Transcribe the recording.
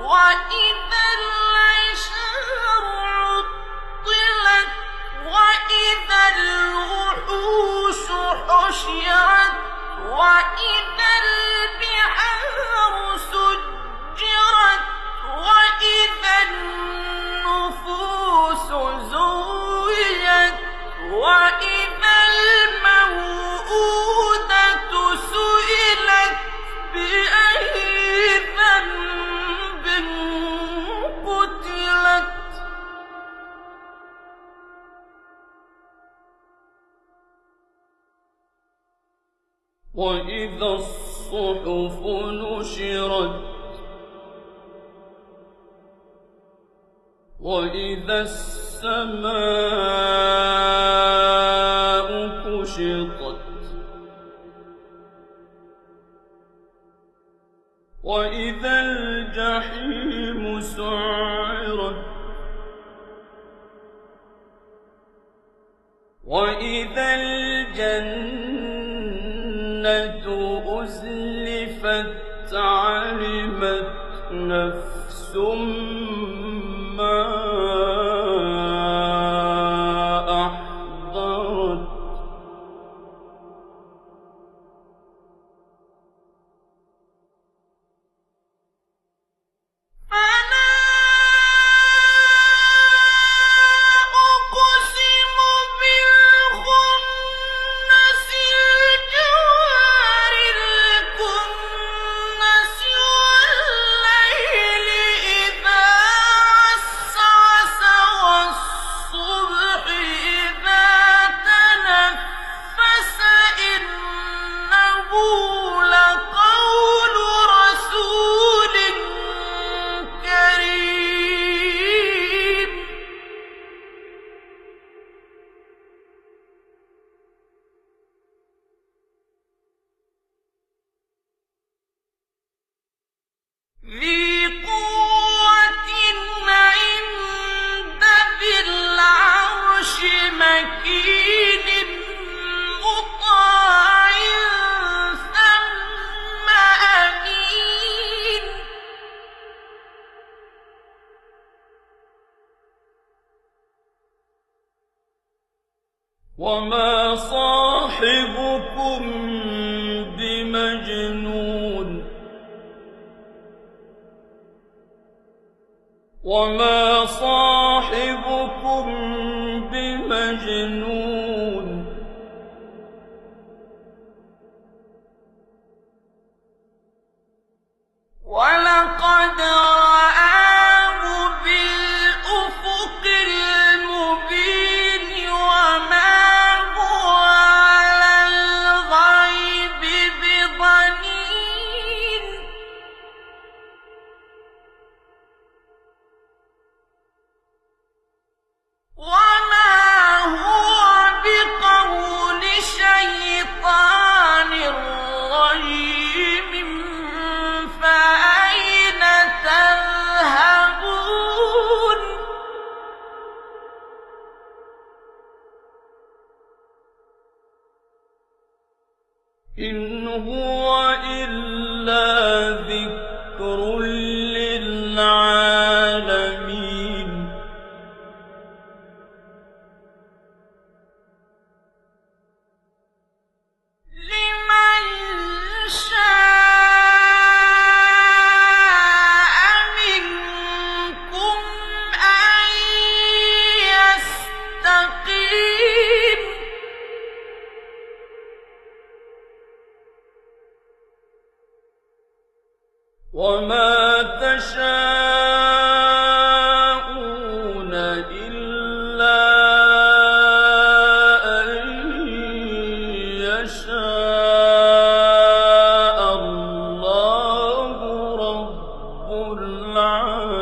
وإذا العشار عطلت وإذا الوحوش حشرت وإذا البحار سجرت وإذا النفوس زوجت وإذا الموءودة سئلت بأي ذنب قتلت وإذا الصحف نشرت وإذا السماء كشطت وإذا الجحيم سعرت وإذا الجنة أزلفت علمت نفس ما أحضرت فلا أقسم بالخنس الجوار الكنس والليل إذا عسعس والصبح إذا تنفس إنه لقول رسول كريم ذي قوة عند ذي العرش مكين مطاع ثم أمين وما صاحبكم بمجنون وما صاحبكم بمجنون ولقد رآه بالأفق المبين وما هو على الغيب بضنين وما هو بقول شيطان رجيم فأين تذهبون إن هو إلا ذكر للعالمين لمن شاء منكم أن يستقيم وما تشاءون إلا أن يشاء الله رب العالمين